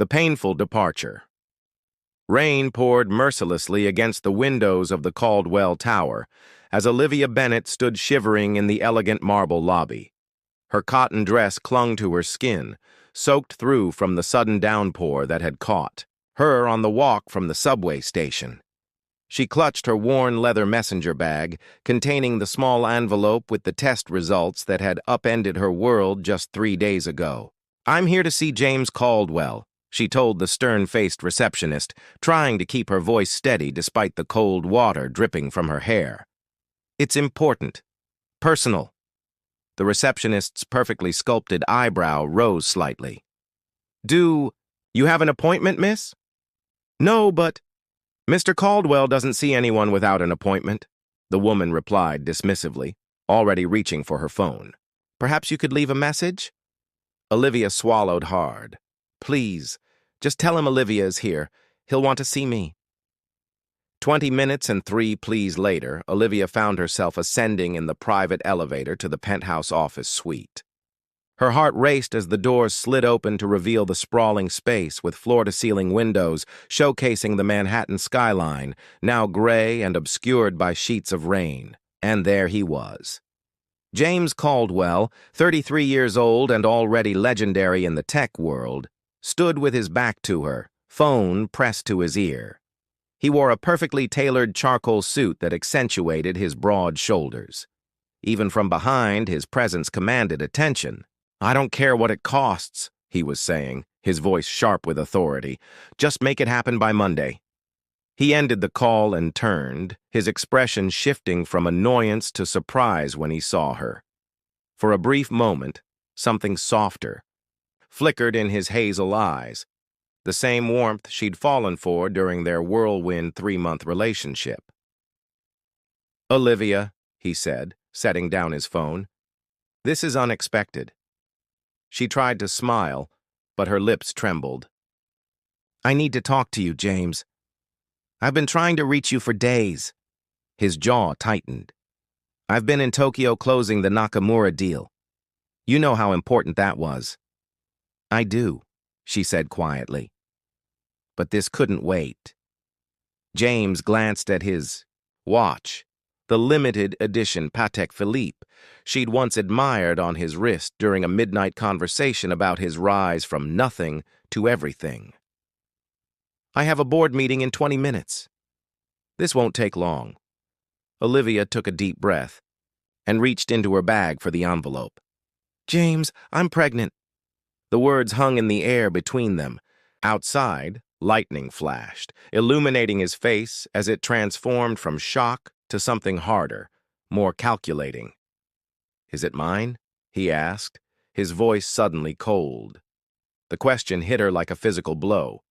The painful departure. Rain poured mercilessly against the windows of the Caldwell Tower as Olivia Bennet stood shivering in the elegant marble lobby. Her cotton dress clung to her skin, soaked through from the sudden downpour that had caught her on the walk from the subway station. She clutched her worn leather messenger bag, containing the small envelope with the test results that had upended her world just 3 days ago. "I'm here to see James Caldwell," she told the stern-faced receptionist, trying to keep her voice steady despite the cold water dripping from her hair. "It's important. Personal." The receptionist's perfectly sculpted eyebrow rose slightly. "Do you have an appointment, miss?" "No, but—" "Mr. Caldwell doesn't see anyone without an appointment," the woman replied dismissively, already reaching for her phone. "Perhaps you could leave a message?" Olivia swallowed hard. "Please, just tell him Olivia is here. He'll want to see me." 20 minutes and 3 pleas later, Olivia found herself ascending in the private elevator to the penthouse office suite. Her heart raced as the doors slid open to reveal the sprawling space with floor-to-ceiling windows showcasing the Manhattan skyline, now gray and obscured by sheets of rain. And there he was. James Caldwell, 33 years old and already legendary in the tech world, stood with his back to her, phone pressed to his ear. He wore a perfectly tailored charcoal suit that accentuated his broad shoulders. Even from behind, his presence commanded attention. "I don't care what it costs," he was saying, his voice sharp with authority. "Just make it happen by Monday." He ended the call and turned, his expression shifting from annoyance to surprise when he saw her. For a brief moment, something softer flickered in his hazel eyes, the same warmth she'd fallen for during their whirlwind 3-month relationship. "Olivia," he said, setting down his phone, "this is unexpected." She tried to smile, but her lips trembled. "I need to talk to you, James. I've been trying to reach you for days." His jaw tightened. "I've been in Tokyo closing the Nakamura deal. You know how important that was." "I do," she said quietly. But this couldn't wait. James glanced at his watch, the limited edition Patek Philippe she'd once admired on his wrist during a midnight conversation about his rise from nothing to everything. "I have a board meeting in 20 minutes. This won't take long." Olivia took a deep breath and reached into her bag for the envelope. "James, I'm pregnant." The words hung in the air between them. Outside, lightning flashed, illuminating his face as it transformed from shock to something harder, more calculating. "Is it mine?" he asked, his voice suddenly cold. The question hit her like a physical blow.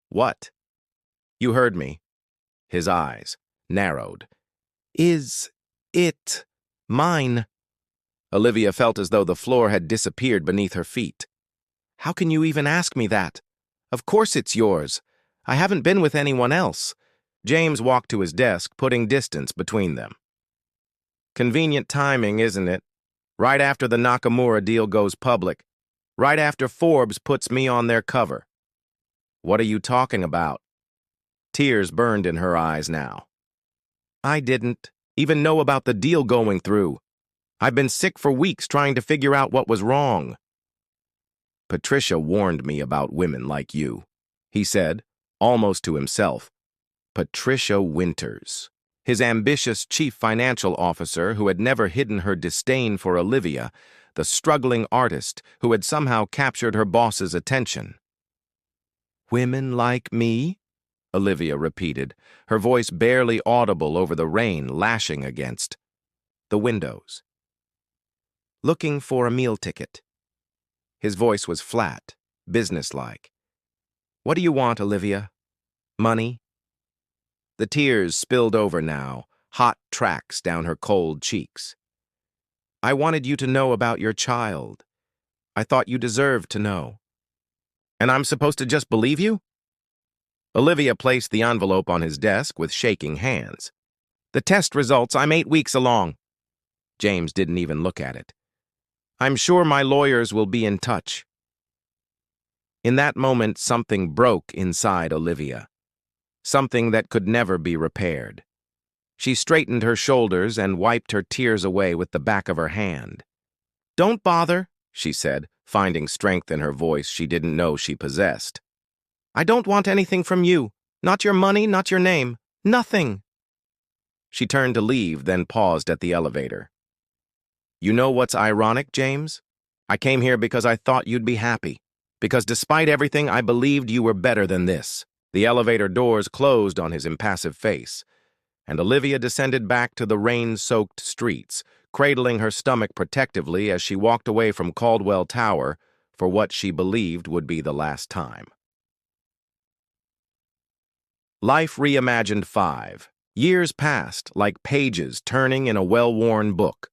"What?" "You heard me." His eyes narrowed. "Is it mine?" Olivia felt as though the floor had disappeared beneath her feet. "How can you even ask me that? Of course it's yours. I haven't been with anyone else." James walked to his desk, putting distance between them. "Convenient timing, isn't it? Right after the Nakamura deal goes public. Right after Forbes puts me on their cover." "What are you talking about?" Tears burned in her eyes now. "I didn't even know about the deal going through. I've been sick for weeks trying to figure out what was wrong." "Patricia warned me about women like you," he said, almost to himself. Patricia Winters, his ambitious chief financial officer who had never hidden her disdain for Olivia, the struggling artist who had somehow captured her boss's attention. "Women like me?" Olivia repeated, her voice barely audible over the rain lashing against the windows. "Looking for a meal ticket." His voice was flat, businesslike. "What do you want, Olivia? Money?" The tears spilled over now, hot tracks down her cold cheeks. "I wanted you to know about your child. I thought you deserved to know." "And I'm supposed to just believe you?" Olivia placed the envelope on his desk with shaking hands. "The test results, I'm 8 weeks along." James didn't even look at it. "I'm sure my lawyers will be in touch." In that moment, something broke inside Olivia. Something that could never be repaired. She straightened her shoulders and wiped her tears away with the back of her hand. "Don't bother," she said, finding strength in her voice she didn't know she possessed. "I don't want anything from you. Not your money, not your name. Nothing." She turned to leave, then paused at the elevator. "You know what's ironic, James? I came here because I thought you'd be happy. Because despite everything, I believed you were better than this." The elevator doors closed on his impassive face, and Olivia descended back to the rain-soaked streets, cradling her stomach protectively as she walked away from Caldwell Tower for what she believed would be the last time. Life Reimagined 5. Years passed like pages turning in a well-worn book.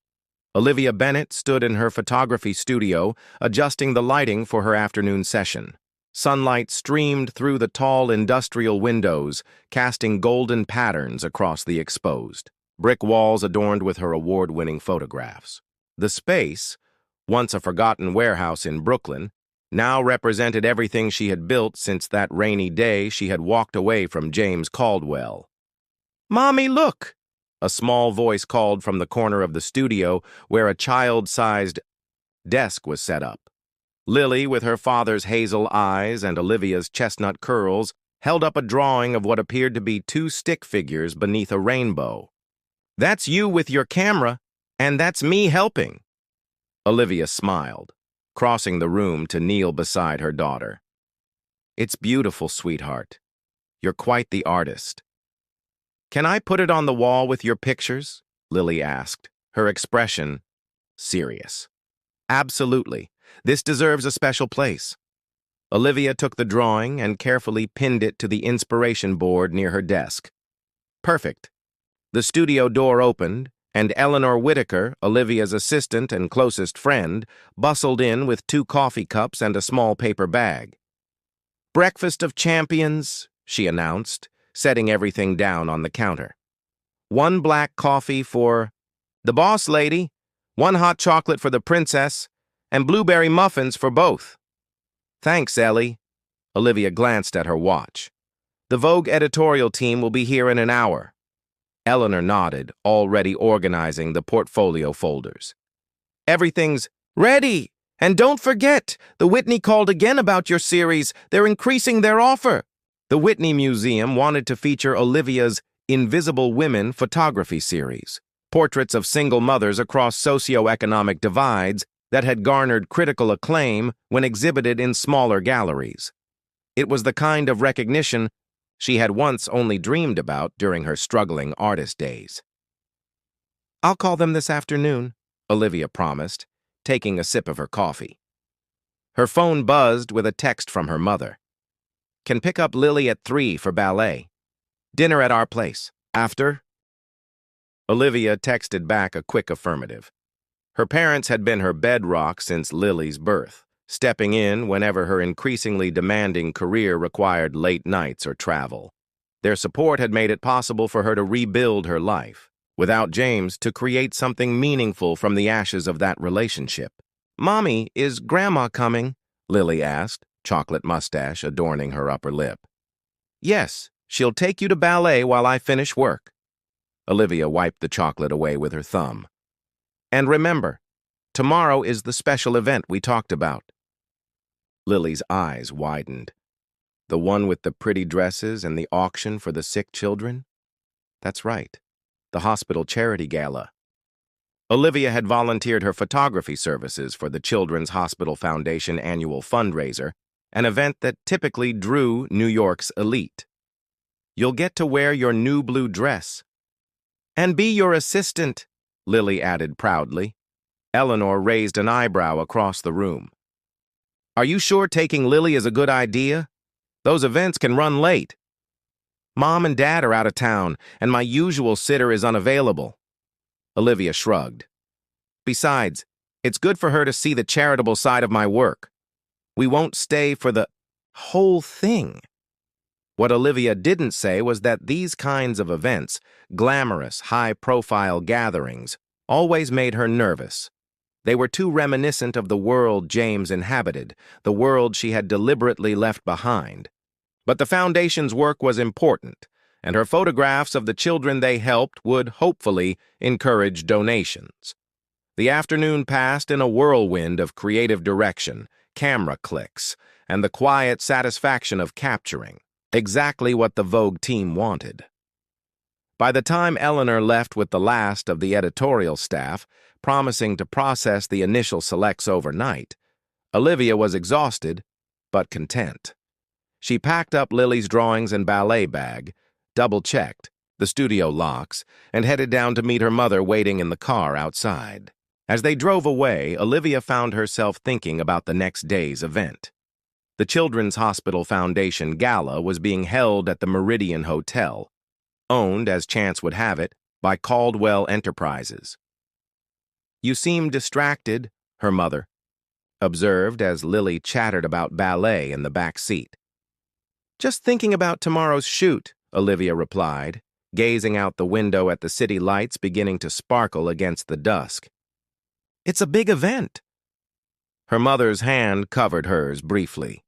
Olivia Bennett stood in her photography studio, adjusting the lighting for her afternoon session. Sunlight streamed through the tall industrial windows, casting golden patterns across the exposed brick walls adorned with her award-winning photographs. The space, once a forgotten warehouse in Brooklyn, now represented everything she had built since that rainy day she had walked away from James Caldwell. "Mommy, look!" A small voice called from the corner of the studio where a child-sized desk was set up. Lily, with her father's hazel eyes and Olivia's chestnut curls, held up a drawing of what appeared to be two stick figures beneath a rainbow. "That's you with your camera, and that's me helping." Olivia smiled, crossing the room to kneel beside her daughter. "It's beautiful, sweetheart. You're quite the artist." "Can I put it on the wall with your pictures?" Lily asked, her expression serious. "Absolutely. This deserves a special place." Olivia took the drawing and carefully pinned it to the inspiration board near her desk. "Perfect." The studio door opened, and Eleanor Whitaker, Olivia's assistant and closest friend, bustled in with 2 coffee cups and a small paper bag. "Breakfast of champions," she announced, setting everything down on the counter. "1 black coffee for the boss lady, 1 hot chocolate for the princess, and blueberry muffins for both." "Thanks, Ellie." Olivia glanced at her watch. "The Vogue editorial team will be here in an hour." Eleanor nodded, already organizing the portfolio folders. "Everything's ready! And don't forget, the Whitney called again about your series. They're increasing their offer." The Whitney Museum wanted to feature Olivia's Invisible Women photography series, portraits of single mothers across socioeconomic divides that had garnered critical acclaim when exhibited in smaller galleries. It was the kind of recognition she had once only dreamed about during her struggling artist days. "I'll call them this afternoon," Olivia promised, taking a sip of her coffee. Her phone buzzed with a text from her mother. "Can pick up Lily at 3 for ballet. Dinner at our place. After?" Olivia texted back a quick affirmative. Her parents had been her bedrock since Lily's birth, stepping in whenever her increasingly demanding career required late nights or travel. Their support had made it possible for her to rebuild her life, without James, to create something meaningful from the ashes of that relationship. "Mommy, is Grandma coming?" Lily asked, chocolate mustache adorning her upper lip. "Yes, she'll take you to ballet while I finish work." Olivia wiped the chocolate away with her thumb. "And remember, tomorrow is the special event we talked about." Lily's eyes widened. "The one with the pretty dresses and the auction for the sick children?" "That's right. The hospital charity gala." Olivia had volunteered her photography services for the Children's Hospital Foundation annual fundraiser, an event that typically drew New York's elite. "You'll get to wear your new blue dress." "And be your assistant," Lily added proudly. Eleanor raised an eyebrow across the room. "Are you sure taking Lily is a good idea? Those events can run late." "Mom and Dad are out of town, and my usual sitter is unavailable." Olivia shrugged. "Besides, it's good for her to see the charitable side of my work. We won't stay for the whole thing." What Olivia didn't say was that these kinds of events, glamorous, high-profile gatherings, always made her nervous. They were too reminiscent of the world James inhabited, the world she had deliberately left behind. But the Foundation's work was important, and her photographs of the children they helped would, hopefully, encourage donations. The afternoon passed in a whirlwind of creative direction, camera clicks, and the quiet satisfaction of capturing exactly what the Vogue team wanted. By the time Eleanor left with the last of the editorial staff, promising to process the initial selects overnight, Olivia was exhausted, but content. She packed up Lily's drawings and ballet bag, double-checked the studio locks, and headed down to meet her mother waiting in the car outside. As they drove away, Olivia found herself thinking about the next day's event. The Children's Hospital Foundation Gala was being held at the Meridian Hotel, owned, as chance would have it, by Caldwell Enterprises. "You seem distracted," her mother observed as Lily chattered about ballet in the back seat. "Just thinking about tomorrow's shoot," Olivia replied, gazing out the window at the city lights beginning to sparkle against the dusk. "It's a big event." Her mother's hand covered hers briefly.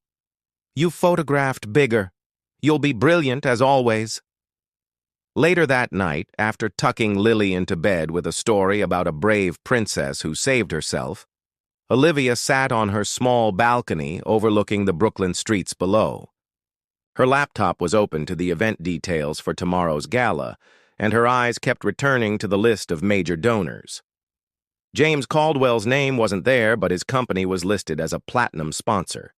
"You photographed bigger. You'll be brilliant as always." Later that night, after tucking Lily into bed with a story about a brave princess who saved herself, Olivia sat on her small balcony overlooking the Brooklyn streets below. Her laptop was open to the event details for tomorrow's gala, and her eyes kept returning to the list of major donors. James Caldwell's name wasn't there, but his company was listed as a platinum sponsor.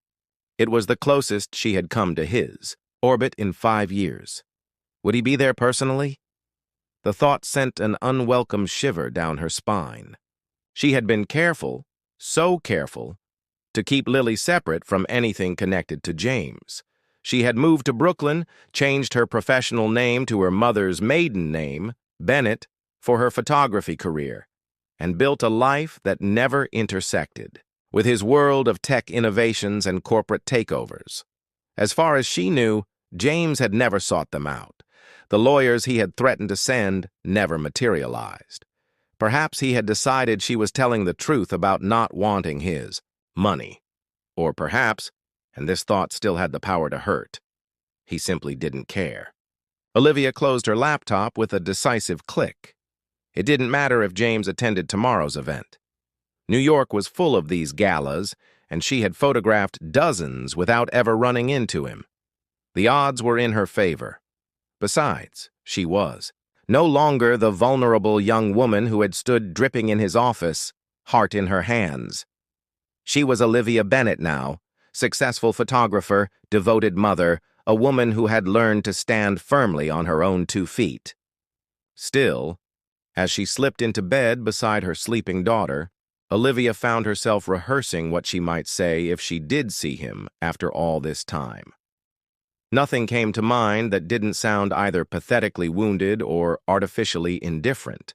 It was the closest she had come to his orbit in 5 years. Would he be there personally? The thought sent an unwelcome shiver down her spine. She had been careful, so careful, to keep Lily separate from anything connected to James. She had moved to Brooklyn, changed her professional name to her mother's maiden name, Bennett, for her photography career, and built a life that never intersected with his world of tech innovations and corporate takeovers. As far as she knew, James had never sought them out. The lawyers he had threatened to send never materialized. Perhaps he had decided she was telling the truth about not wanting his money. Or perhaps, and this thought still had the power to hurt, he simply didn't care. Olivia closed her laptop with a decisive click. It didn't matter if James attended tomorrow's event. New York was full of these galas, and she had photographed dozens without ever running into him. The odds were in her favor. Besides, she was no longer the vulnerable young woman who had stood dripping in his office, heart in her hands. She was Olivia Bennett now, successful photographer, devoted mother, a woman who had learned to stand firmly on her own 2 feet. Still, as she slipped into bed beside her sleeping daughter, Olivia found herself rehearsing what she might say if she did see him after all this time. Nothing came to mind that didn't sound either pathetically wounded or artificially indifferent.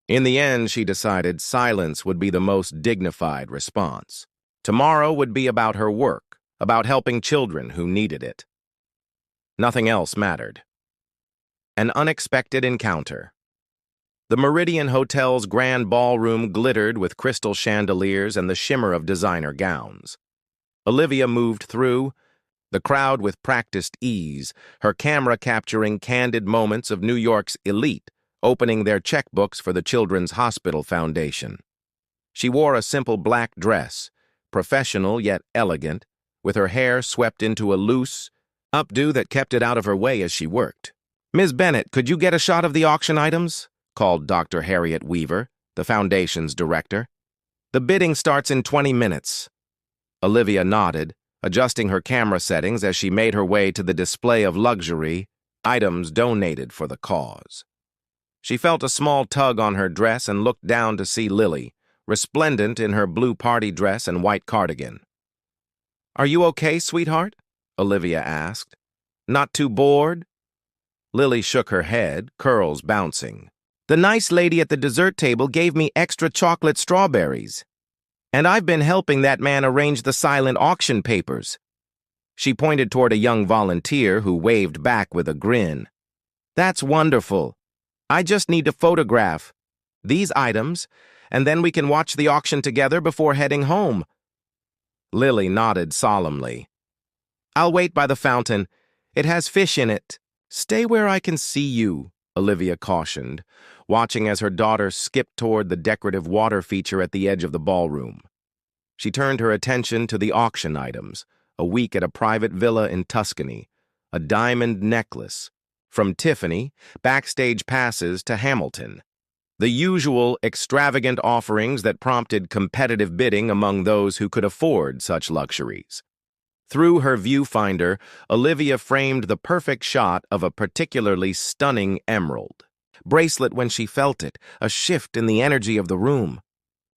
In the end, she decided silence would be the most dignified response. Tomorrow would be about her work, about helping children who needed it. Nothing else mattered. An unexpected encounter. The Meridian Hotel's grand ballroom glittered with crystal chandeliers and the shimmer of designer gowns. Olivia moved through, the crowd with practiced ease, her camera capturing candid moments of New York's elite, opening their checkbooks for the Children's Hospital Foundation. She wore a simple black dress, professional yet elegant, with her hair swept into a loose updo that kept it out of her way as she worked. "Ms. Bennett, could you get a shot of the auction items?" called Dr. Harriet Weaver, the Foundation's director. "The bidding starts in 20 minutes. Olivia nodded, adjusting her camera settings as she made her way to the display of luxury items donated for the cause. She felt a small tug on her dress and looked down to see Lily, resplendent in her blue party dress and white cardigan. "Are you okay, sweetheart?" Olivia asked. "Not too bored?" Lily shook her head, curls bouncing. "The nice lady at the dessert table gave me extra chocolate strawberries. And I've been helping that man arrange the silent auction papers." She pointed toward a young volunteer who waved back with a grin. "That's wonderful. I just need to photograph these items and then we can watch the auction together before heading home." Lily nodded solemnly. "I'll wait by the fountain. It has fish in it." "Stay where I can see you," Olivia cautioned, watching as her daughter skipped toward the decorative water feature at the edge of the ballroom. She turned her attention to the auction items: a week at a private villa in Tuscany, a diamond necklace, from Tiffany, backstage passes to Hamilton. The usual extravagant offerings that prompted competitive bidding among those who could afford such luxuries. Through her viewfinder, Olivia framed the perfect shot of a particularly stunning emerald bracelet when she felt it, a shift in the energy of the room,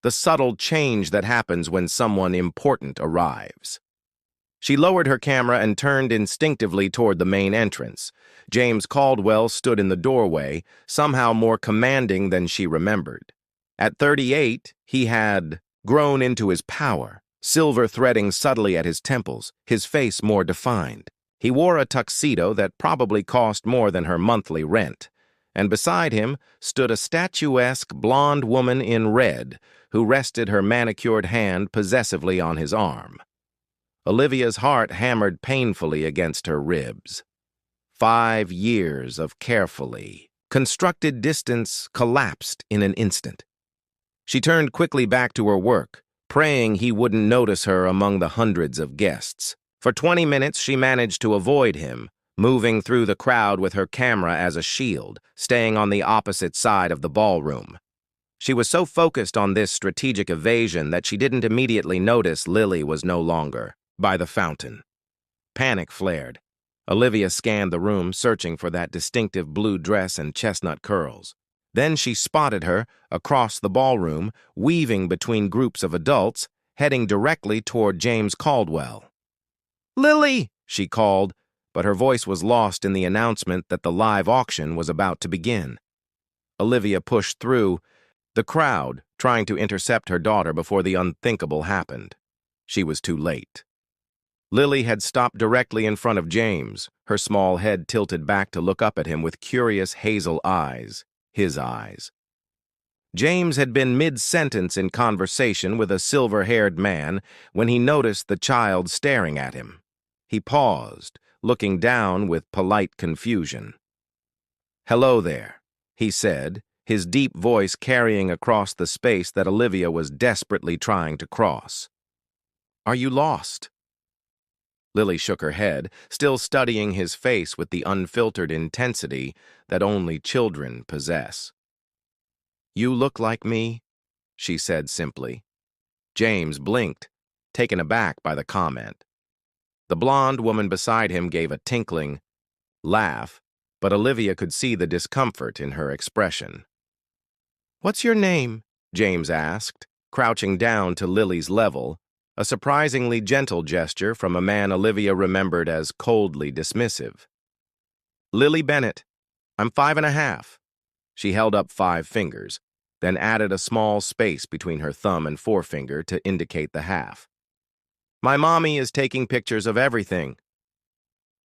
the subtle change that happens when someone important arrives. She lowered her camera and turned instinctively toward the main entrance. James Caldwell stood in the doorway, somehow more commanding than she remembered. At 38, he had grown into his power, silver threading subtly at his temples, his face more defined. He wore a tuxedo that probably cost more than her monthly rent, and beside him stood a statuesque blonde woman in red who rested her manicured hand possessively on his arm. Olivia's heart hammered painfully against her ribs. 5 years of carefully constructed distance collapsed in an instant. She turned quickly back to her work, praying he wouldn't notice her among the hundreds of guests. For 20 minutes she managed to avoid him, moving through the crowd with her camera as a shield, staying on the opposite side of the ballroom. She was so focused on this strategic evasion that she didn't immediately notice Lily was no longer by the fountain. Panic flared. Olivia scanned the room, searching for that distinctive blue dress and chestnut curls. Then she spotted her across the ballroom, weaving between groups of adults, heading directly toward James Caldwell. "Lily!" she called, but her voice was lost in the announcement that the live auction was about to begin. Olivia pushed through the crowd, trying to intercept her daughter before the unthinkable happened. She was too late. Lily had stopped directly in front of James, her small head tilted back to look up at him with curious hazel eyes, his eyes. James had been mid-sentence in conversation with a silver-haired man when he noticed the child staring at him. He paused, looking down with polite confusion. "Hello there," he said, his deep voice carrying across the space that Olivia was desperately trying to cross. "Are you lost?" Lily shook her head, still studying his face with the unfiltered intensity that only children possess. "You look like me," she said simply. James blinked, taken aback by the comment. The blonde woman beside him gave a tinkling laugh, but Olivia could see the discomfort in her expression. "What's your name?" James asked, crouching down to Lily's level, a surprisingly gentle gesture from a man Olivia remembered as coldly dismissive. "Lily Bennett. I'm 5.5. She held up 5 fingers, then added a small space between her thumb and forefinger to indicate the half. "My mommy is taking pictures of everything."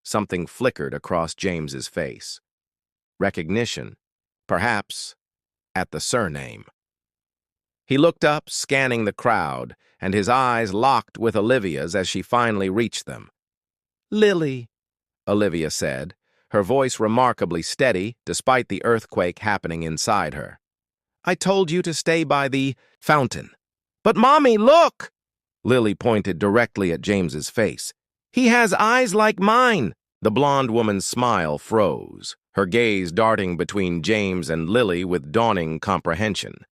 Something flickered across James's face. Recognition, perhaps, at the surname. He looked up, scanning the crowd, and his eyes locked with Olivia's as she finally reached them. "Lily," Olivia said, her voice remarkably steady despite the earthquake happening inside her. "I told you to stay by the fountain." "But Mommy, look!" Lily pointed directly at James's face. "He has eyes like mine." The blonde woman's smile froze, her gaze darting between James and Lily with dawning comprehension.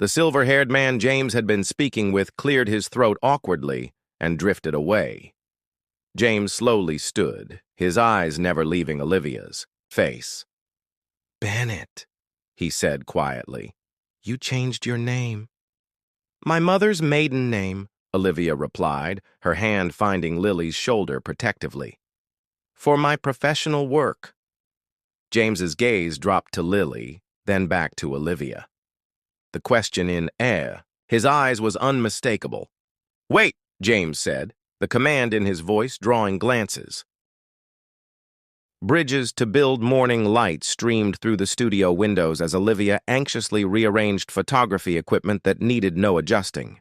The silver-haired man James had been speaking with cleared his throat awkwardly and drifted away. James slowly stood, his eyes never leaving Olivia's face. "Bennett," he said quietly. "You changed your name." "My mother's maiden name," Olivia replied, her hand finding Lily's shoulder protectively. "For my professional work." James's gaze dropped to Lily, then back to Olivia. The question in air, his eyes was unmistakable. "Wait," James said, the command in his voice drawing glances. Bridges to build morning light streamed through the studio windows as Olivia anxiously rearranged photography equipment that needed no adjusting.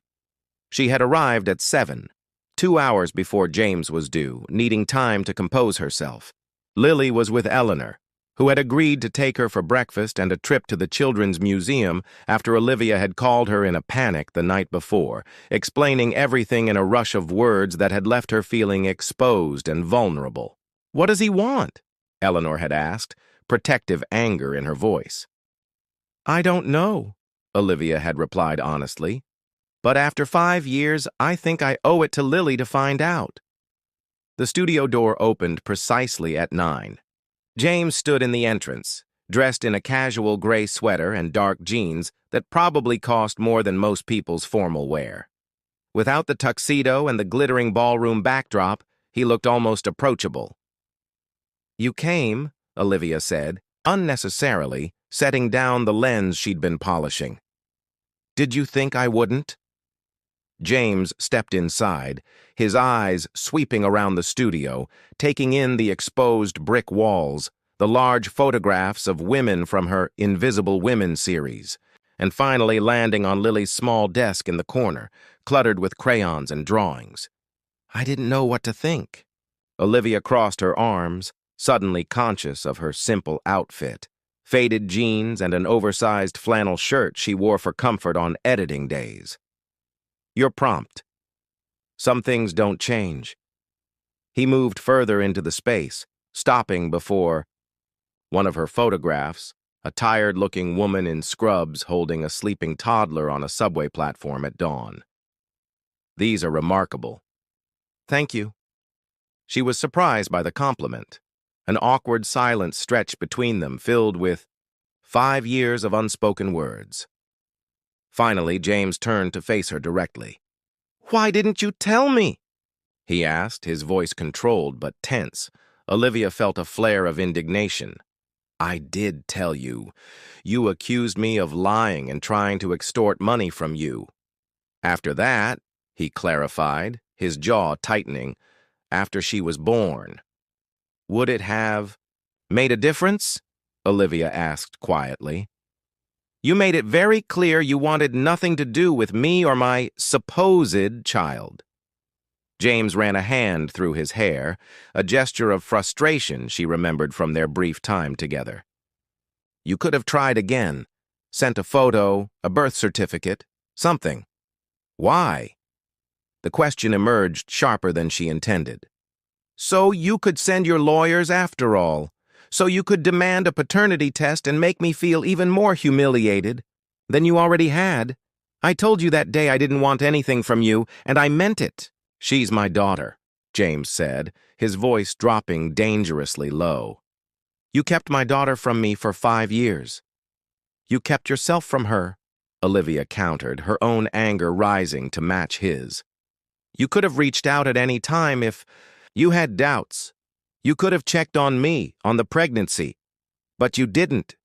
She had arrived at 7, 2 hours before James was due, needing time to compose herself. Lily was with Eleanor, who had agreed to take her for breakfast and a trip to the Children's Museum after Olivia had called her in a panic the night before, explaining everything in a rush of words that had left her feeling exposed and vulnerable. "What does he want?" Eleanor had asked, protective anger in her voice. "I don't know," Olivia had replied honestly. "But after 5 years, I think I owe it to Lily to find out." The studio door opened precisely at 9. James stood in the entrance, dressed in a casual gray sweater and dark jeans that probably cost more than most people's formal wear. Without the tuxedo and the glittering ballroom backdrop, he looked almost approachable. "You came," Olivia said, unnecessarily, setting down the lens she'd been polishing. "Did you think I wouldn't?" James stepped inside, his eyes sweeping around the studio, taking in the exposed brick walls, the large photographs of women from her Invisible Women series, and finally landing on Lily's small desk in the corner, cluttered with crayons and drawings. "I didn't know what to think." Olivia crossed her arms, suddenly conscious of her simple outfit, faded jeans and an oversized flannel shirt she wore for comfort on editing days. "You're prompt. Some things don't change." He moved further into the space, stopping before one of her photographs, a tired-looking woman in scrubs holding a sleeping toddler on a subway platform at dawn. "These are remarkable." "Thank you." She was surprised by the compliment. An awkward silence stretched between them, filled with 5 years of unspoken words. Finally, James turned to face her directly. "Why didn't you tell me?" he asked, his voice controlled but tense. Olivia felt a flare of indignation. "I did tell you. You accused me of lying and trying to extort money from you. After that," he clarified, his jaw tightening, "after she was born." "Would it have made a difference?" Olivia asked quietly. "You made it very clear you wanted nothing to do with me or my supposed child." James ran a hand through his hair, a gesture of frustration she remembered from their brief time together. "You could have tried again, sent a photo, a birth certificate, something." "Why?" The question emerged sharper than she intended. "So you could send your lawyers after all. So you could demand a paternity test and make me feel even more humiliated than you already had. I told you that day I didn't want anything from you, and I meant it." "She's my daughter," James said, his voice dropping dangerously low. "You kept my daughter from me for 5 years. You kept yourself from her," Olivia countered, her own anger rising to match his. "You could have reached out at any time if you had doubts. You could have checked on me, on the pregnancy. But you didn't.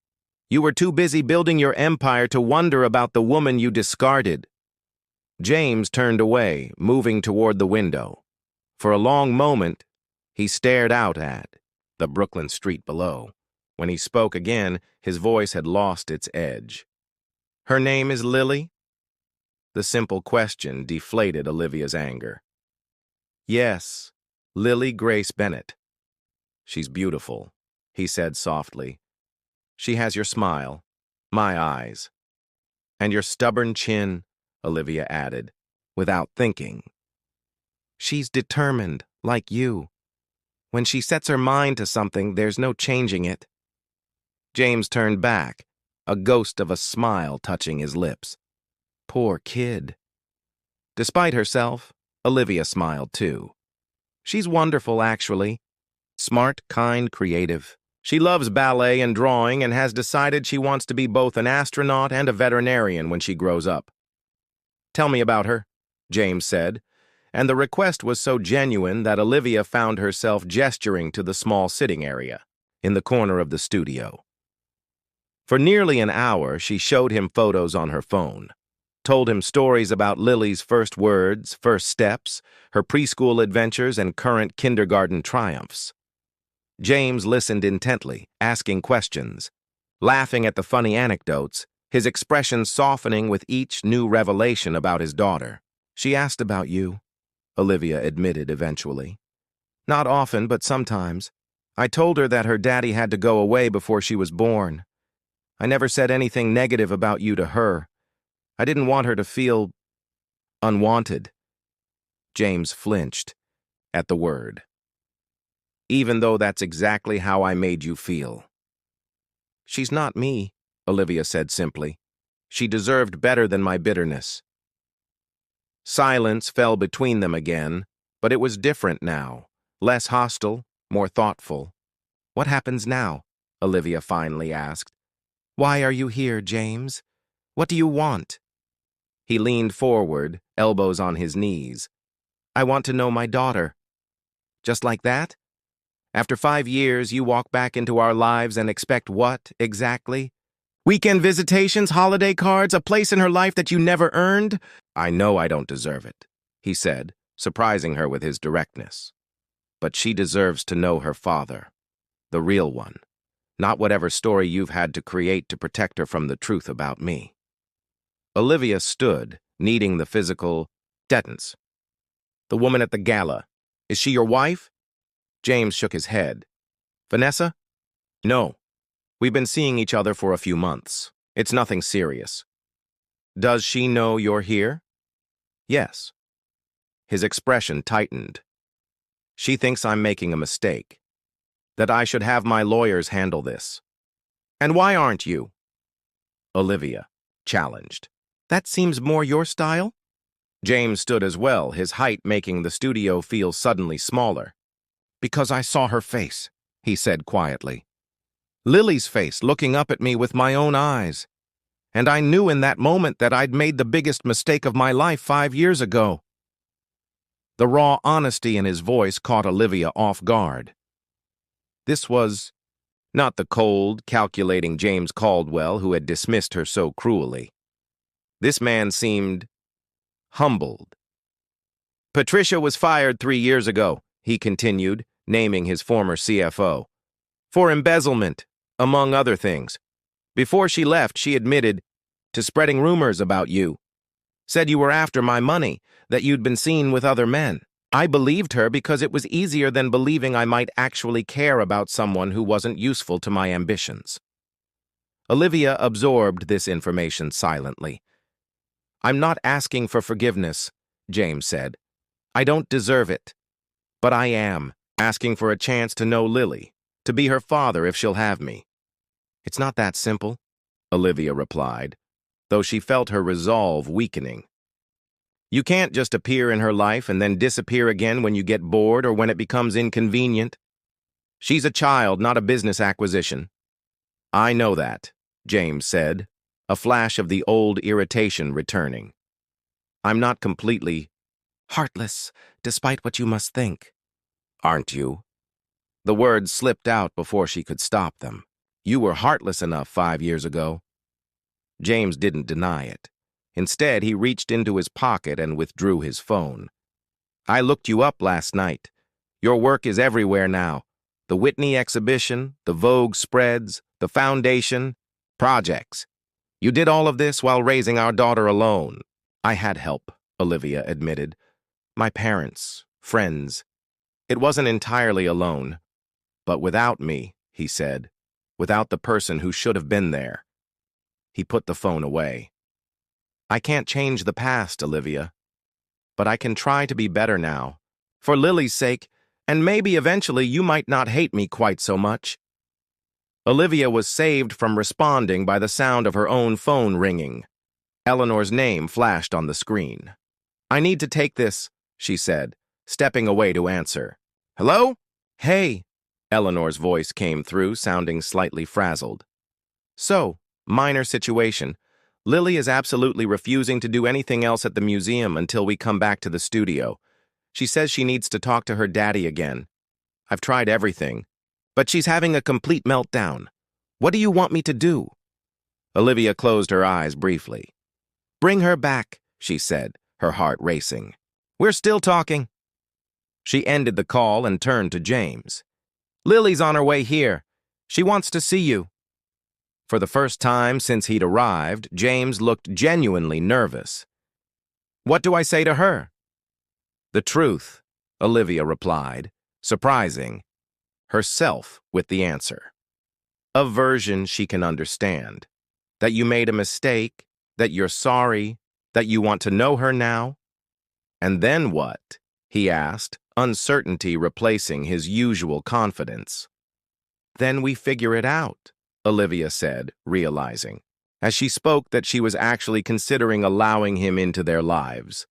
You were too busy building your empire to wonder about the woman you discarded." James turned away, moving toward the window. For a long moment, he stared out at the Brooklyn street below. When he spoke again, his voice had lost its edge. "Her name is Lily?" The simple question deflated Olivia's anger. "Yes, Lily Grace Bennett." "She's beautiful," he said softly. "She has your smile, my eyes." "And your stubborn chin," Olivia added, without thinking. "She's determined, like you. When she sets her mind to something, there's no changing it." James turned back, a ghost of a smile touching his lips. Poor kid. Despite herself, Olivia smiled too. "She's wonderful, actually. Smart, kind, creative. She loves ballet and drawing and has decided she wants to be both an astronaut and a veterinarian when she grows up." "Tell me about her," James said, and the request was so genuine that Olivia found herself gesturing to the small sitting area in the corner of the studio. For nearly an hour, she showed him photos on her phone, told him stories about Lily's first words, first steps, her preschool adventures, and current kindergarten triumphs. James listened intently, asking questions, laughing at the funny anecdotes, his expression softening with each new revelation about his daughter. "She asked about you," Olivia admitted eventually. "Not often, but sometimes. I told her that her daddy had to go away before she was born. I never said anything negative about you to her. I didn't want her to feel unwanted." James flinched at the word. "Even though that's exactly how I made you feel." "She's not me," Olivia said simply. "She deserved better than my bitterness." Silence fell between them again, but it was different now, less hostile, more thoughtful. "What happens now?" Olivia finally asked. "Why are you here, James? What do you want?" He leaned forward, elbows on his knees. "I want to know my daughter." "Just like that? After 5 years, you walk back into our lives and expect what, exactly? Weekend visitations, holiday cards, a place in her life that you never earned?" "I know I don't deserve it," he said, surprising her with his directness. "But she deserves to know her father, the real one, not whatever story you've had to create to protect her from the truth about me." Olivia stood, needing the physical distance. "The woman at the gala, is she your wife?" James shook his head. "Vanessa?" "No. We've been seeing each other for a few months. It's nothing serious." "Does she know you're here?" "Yes." His expression tightened. "She thinks I'm making a mistake, that I should have my lawyers handle this." "And why aren't you?" Olivia challenged. "That seems more your style." James stood as well, his height making the studio feel suddenly smaller. "Because I saw her face," he said quietly. "Lily's face looking up at me with my own eyes. And I knew in that moment that I'd made the biggest mistake of my life 5 years ago." The raw honesty in his voice caught Olivia off guard. This was not the cold, calculating James Caldwell who had dismissed her so cruelly. This man seemed humbled. "Patricia was fired 3 years ago," he continued, naming his former CFO, "for embezzlement, among other things. Before she left, she admitted to spreading rumors about you. Said you were after my money, that you'd been seen with other men. I believed her because it was easier than believing I might actually care about someone who wasn't useful to my ambitions." Olivia absorbed this information silently. "I'm not asking for forgiveness," James said. "I don't deserve it. But I am asking for a chance to know Lily, to be her father if she'll have me." "It's not that simple," Olivia replied, though she felt her resolve weakening. "You can't just appear in her life and then disappear again when you get bored or when it becomes inconvenient. She's a child, not a business acquisition." "I know that," James said, a flash of the old irritation returning. "I'm not completely heartless, despite what you must think." "Aren't you?" The words slipped out before she could stop them. "You were heartless enough 5 years ago." James didn't deny it. Instead, he reached into his pocket and withdrew his phone. "I looked you up last night. Your work is everywhere now. The Whitney exhibition, the Vogue spreads, the foundation, projects. You did all of this while raising our daughter alone." "I had help," Olivia admitted. "My parents, friends. It wasn't entirely alone. But without me," he said, "without the person who should have been there." He put the phone away. "I can't change the past, Olivia. But I can try to be better now. For Lily's sake, and maybe eventually you might not hate me quite so much." Olivia was saved from responding by the sound of her own phone ringing. Eleanor's name flashed on the screen. "I need to take this," she said, stepping away to answer. "Hello?" "Hey." Eleanor's voice came through, sounding slightly frazzled. "So, minor situation. Lily is absolutely refusing to do anything else at the museum until we come back to the studio. She says she needs to talk to her daddy again. I've tried everything, but she's having a complete meltdown. What do you want me to do?" Olivia closed her eyes briefly. "Bring her back," she said, her heart racing. "We're still talking." She ended the call and turned to James. Lily's on her way here. She wants to see you. For the first time since he'd arrived, James looked genuinely nervous. What do I say to her? The truth, Olivia replied, surprising herself with the answer. A version she can understand. That you made a mistake, that you're sorry, that you want to know her now. And then what? He asked, uncertainty replacing his usual confidence. Then we figure it out, Olivia said, realizing, as she spoke that she was actually considering allowing him into their lives.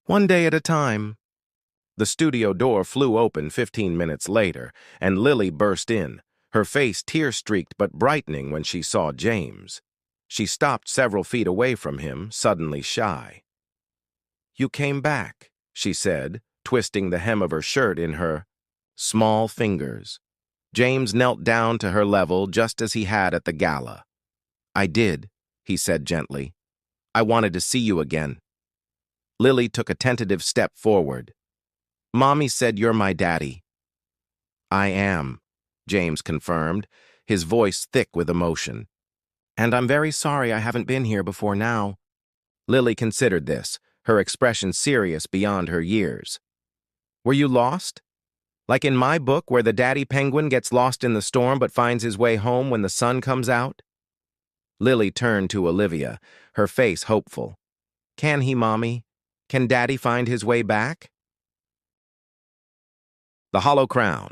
One day at a time. The studio door flew open 15 minutes later, and Lily burst in, her face tear-streaked but brightening when she saw James. She stopped several feet away from him, suddenly shy. You came back, she said, twisting the hem of her shirt in her small fingers. James knelt down to her level just as he had at the gala. I did, he said gently. I wanted to see you again. Lily took a tentative step forward. Mommy said you're my daddy. I am, James confirmed, his voice thick with emotion. And I'm very sorry I haven't been here before now. Lily considered this, her expression serious beyond her years. Were you lost? Like in my book where the daddy penguin gets lost in the storm but finds his way home when the sun comes out? Lily turned to Olivia, her face hopeful. Can he, Mommy? Can Daddy find his way back? The Hollow Crown.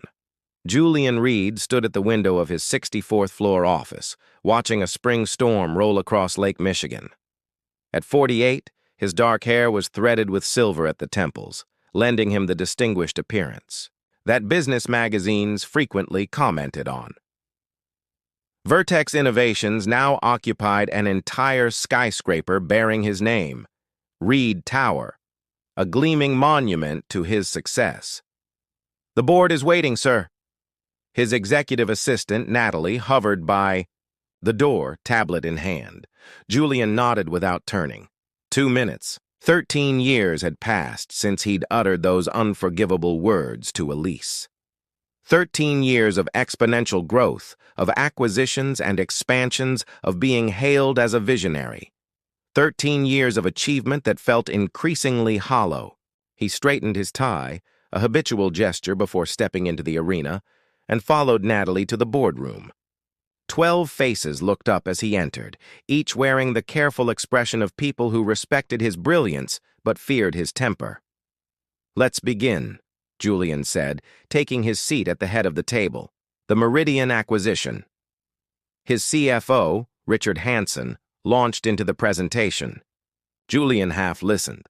Julian Reed stood at the window of his 64th floor office, watching a spring storm roll across Lake Michigan. At 48, his dark hair was threaded with silver at the temples, lending him the distinguished appearance that business magazines frequently commented on. Vertex Innovations now occupied an entire skyscraper bearing his name, Reed Tower, a gleaming monument to his success. The board is waiting, sir. His executive assistant, Natalie, hovered by the door, tablet in hand. Julian nodded without turning. 2 minutes. 13 years had passed since he'd uttered those unforgivable words to Elise. 13 years of exponential growth, of acquisitions and expansions, of being hailed as a visionary. 13 years of achievement that felt increasingly hollow. He straightened his tie, a habitual gesture before stepping into the arena, and followed Natalie to the boardroom. 12 faces looked up as he entered, each wearing the careful expression of people who respected his brilliance but feared his temper. Let's begin, Julian said, taking his seat at the head of the table. The Meridian acquisition. His CFO, Richard Hansen, launched into the presentation. Julian half listened,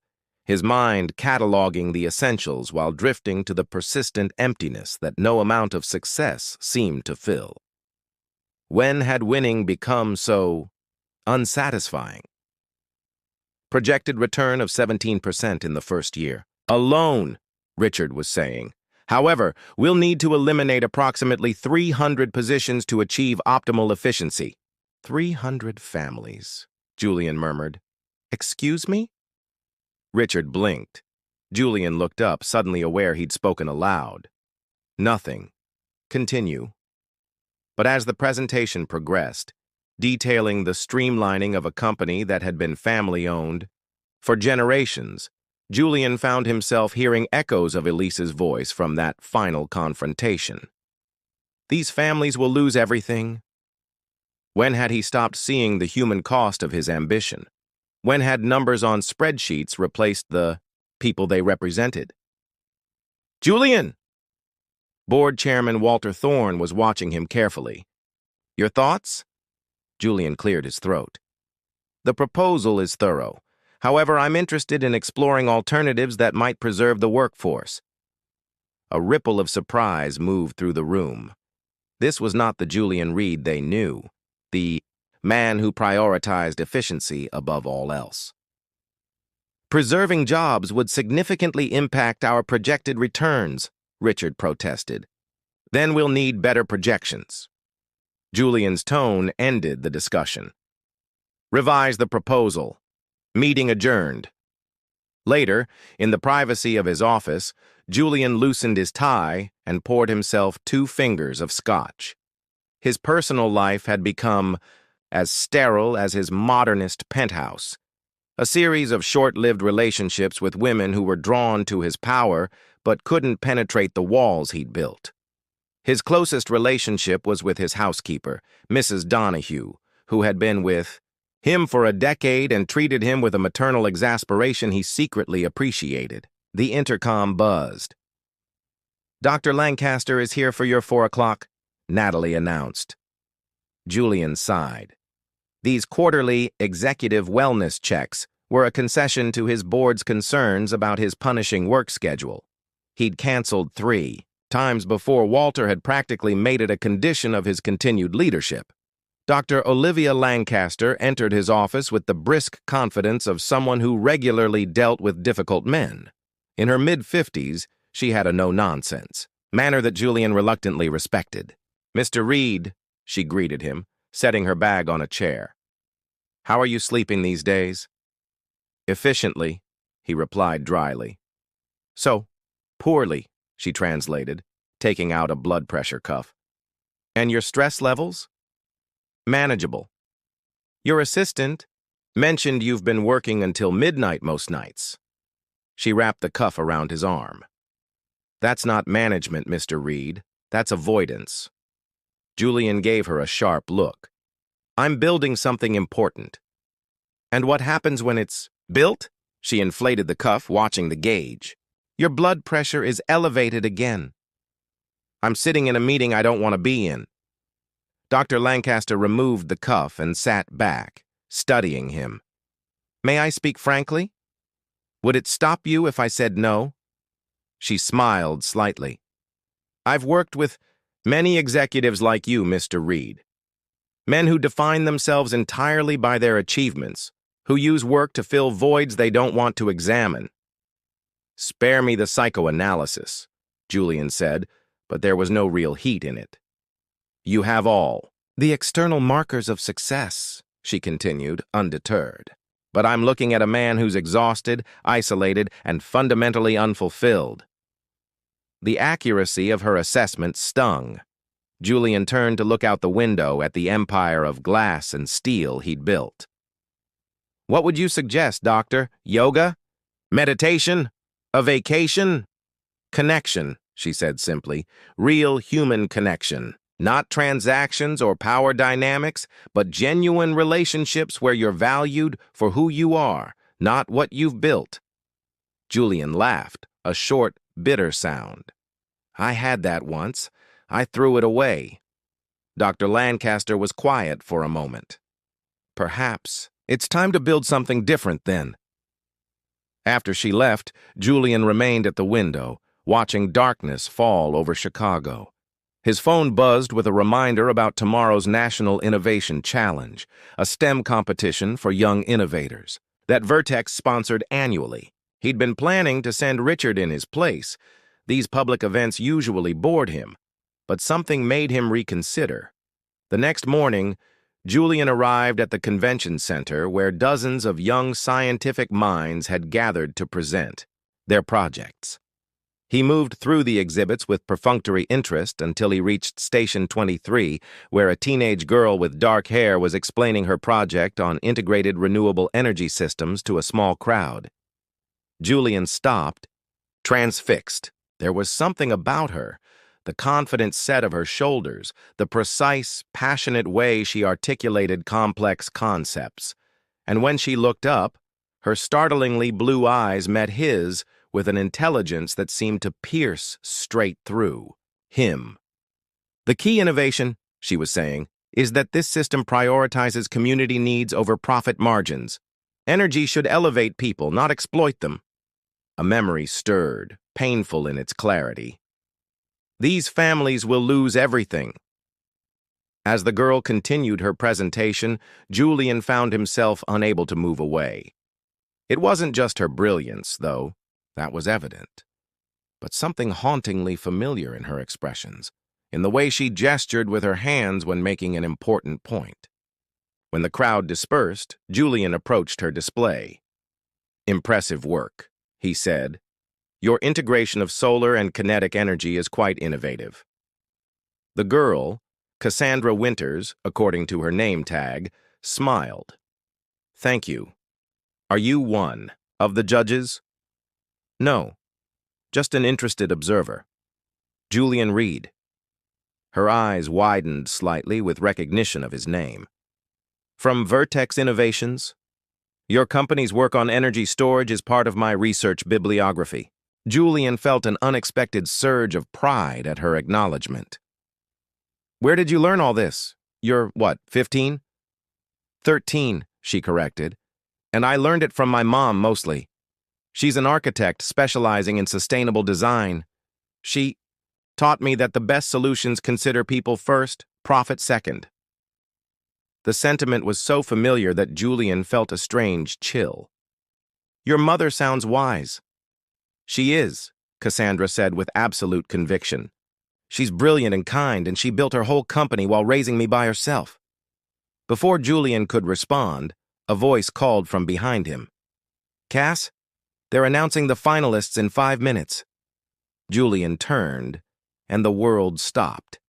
his mind cataloging the essentials while drifting to the persistent emptiness that no amount of success seemed to fill. When had winning become so unsatisfying? Projected return of 17% in the first year. Alone, Richard was saying. However, we'll need to eliminate approximately 300 positions to achieve optimal efficiency. 300 families, Julian murmured. Excuse me? Richard blinked. Julian looked up, suddenly aware he'd spoken aloud. Nothing. Continue. But as the presentation progressed, detailing the streamlining of a company that had been family-owned for generations, Julian found himself hearing echoes of Elise's voice from that final confrontation. These families will lose everything. When had he stopped seeing the human cost of his ambition? When had numbers on spreadsheets replaced the people they represented? Julian! Board Chairman Walter Thorne was watching him carefully. Your thoughts? Julian cleared his throat. The proposal is thorough. However, I'm interested in exploring alternatives that might preserve the workforce. A ripple of surprise moved through the room. This was not the Julian Reed they knew, the man who prioritized efficiency above all else. Preserving jobs would significantly impact our projected returns, Richard protested. Then we'll need better projections. Julian's tone ended the discussion. Revise the proposal. Meeting adjourned. Later, in the privacy of his office, Julian loosened his tie and poured himself 2 fingers of scotch. His personal life had become as sterile as his modernist penthouse, a series of short-lived relationships with women who were drawn to his power but couldn't penetrate the walls he'd built. His closest relationship was with his housekeeper, Mrs. Donahue, who had been with him for a decade and treated him with a maternal exasperation he secretly appreciated. The intercom buzzed. "Dr. Lancaster is here for your 4 o'clock," Natalie announced. Julian sighed. These quarterly executive wellness checks were a concession to his board's concerns about his punishing work schedule. He'd canceled 3 times before Walter had practically made it a condition of his continued leadership. Dr. Olivia Lancaster entered his office with the brisk confidence of someone who regularly dealt with difficult men. In her mid-50s, she had a no-nonsense manner that Julian reluctantly respected. "Mr. Reed," she greeted him, setting her bag on a chair. "How are you sleeping these days?" "Efficiently," he replied dryly. "So, poorly," she translated, taking out a blood pressure cuff. "And your stress levels?" "Manageable. Your assistant mentioned you've been working until midnight most nights." She wrapped the cuff around his arm. "That's not management, Mr. Reed. That's avoidance." Julian gave her a sharp look. "I'm building something important." "And what happens when it's built?" She inflated the cuff, watching the gauge. "Your blood pressure is elevated again." "I'm sitting in a meeting I don't want to be in." Dr. Lancaster removed the cuff and sat back, studying him. "May I speak frankly? Would it stop you if I said no?" She smiled slightly. "I've worked with many executives like you, Mr. Reed. Men who define themselves entirely by their achievements, who use work to fill voids they don't want to examine." "Spare me the psychoanalysis," Julian said, but there was no real heat in it. "You have all the external markers of success," she continued, undeterred. "But I'm looking at a man who's exhausted, isolated, and fundamentally unfulfilled." The accuracy of her assessment stung. Julian turned to look out the window at the empire of glass and steel he'd built. "What would you suggest, Doctor? Yoga? Meditation? A vacation?" "Connection," she said simply. "Real human connection. Not transactions or power dynamics, but genuine relationships where you're valued for who you are, not what you've built." Julian laughed, a short, bitter sound. "I had that once. I threw it away." Dr. Lancaster was quiet for a moment. "Perhaps it's time to build something different then." After she left, Julian remained at the window, watching darkness fall over Chicago. His phone buzzed with a reminder about tomorrow's National Innovation Challenge, a STEM competition for young innovators that Vertex sponsored annually. He'd been planning to send Richard in his place. These public events usually bored him, but something made him reconsider. The next morning, Julian arrived at the convention center where dozens of young scientific minds had gathered to present their projects. He moved through the exhibits with perfunctory interest until he reached Station 23, where a teenage girl with dark hair was explaining her project on integrated renewable energy systems to a small crowd. Julian stopped, transfixed. There was something about her, the confident set of her shoulders, the precise, passionate way she articulated complex concepts. And when she looked up, her startlingly blue eyes met his with an intelligence that seemed to pierce straight through him. "The key innovation," she was saying, "is that this system prioritizes community needs over profit margins. Energy should elevate people, not exploit them." A memory stirred, painful in its clarity. "These families will lose everything." As the girl continued her presentation, Julian found himself unable to move away. It wasn't just her brilliance, though. That was evident. But something hauntingly familiar in her expressions, in the way she gestured with her hands when making an important point. When the crowd dispersed, Julian approached her display. "Impressive work," he said. "Your integration of solar and kinetic energy is quite innovative." The girl, Cassandra Winters, according to her name tag, smiled. "Thank you. Are you one of the judges?" "No, just an interested observer." "Julian Reed." Her eyes widened slightly with recognition of his name. "From Vertex Innovations? Your company's work on energy storage is part of my research bibliography." Julian felt an unexpected surge of pride at her acknowledgement. "Where did you learn all this? You're, what, 15? 13, she corrected. "And I learned it from my mom mostly. She's an architect specializing in sustainable design. She taught me that the best solutions consider people first, profit second." The sentiment was so familiar that Julian felt a strange chill. "Your mother sounds wise." "She is," Cassandra said with absolute conviction. "She's brilliant and kind, and she built her whole company while raising me by herself." Before Julian could respond, a voice called from behind him. "Cass, they're announcing the finalists in 5 minutes." Julian turned, and the world stopped.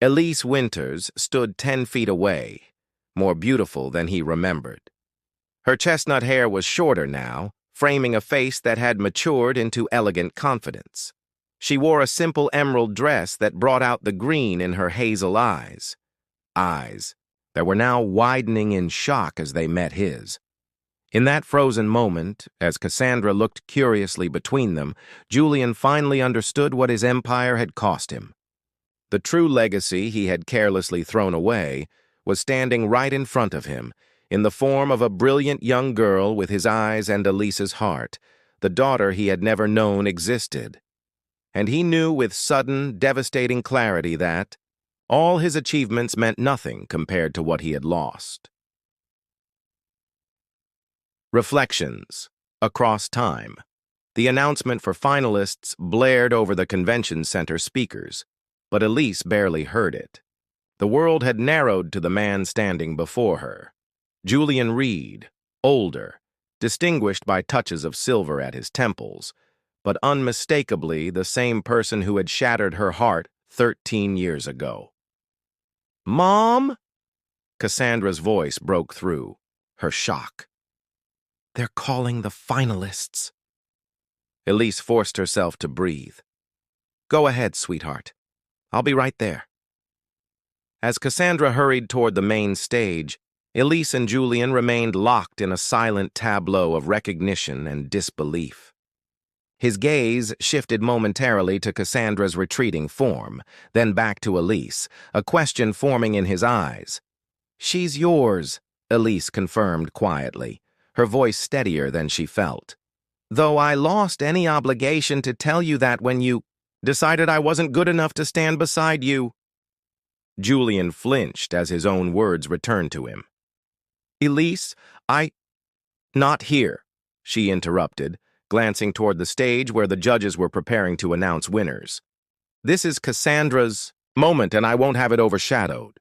Elise Winters stood 10 feet away, more beautiful than he remembered. Her chestnut hair was shorter now, framing a face that had matured into elegant confidence. She wore a simple emerald dress that brought out the green in her hazel eyes. Eyes that were now widening in shock as they met his. In that frozen moment, as Cassandra looked curiously between them, Julian finally understood what his empire had cost him. The true legacy he had carelessly thrown away was standing right in front of him, in the form of a brilliant young girl with his eyes and Elise's heart, the daughter he had never known existed. And he knew with sudden, devastating clarity that all his achievements meant nothing compared to what he had lost. Reflections. Across time. The announcement for finalists blared over the convention center speakers, but Elise barely heard it. The world had narrowed to the man standing before her. Julian Reed, older, distinguished by touches of silver at his temples, but unmistakably the same person who had shattered her heart 13 years ago. "Mom?" Cassandra's voice broke through, her shock. "They're calling the finalists." Elise forced herself to breathe. "Go ahead, sweetheart. I'll be right there." As Cassandra hurried toward the main stage, Elise and Julian remained locked in a silent tableau of recognition and disbelief. His gaze shifted momentarily to Cassandra's retreating form, then back to Elise, a question forming in his eyes. "She's yours," Elise confirmed quietly, her voice steadier than she felt. "Though I lost any obligation to tell you that when you decided I wasn't good enough to stand beside you." Julian flinched as his own words returned to him. "Elise, Not here," she interrupted, glancing toward the stage where the judges were preparing to announce winners. "This is Cassandra's moment, and I won't have it overshadowed."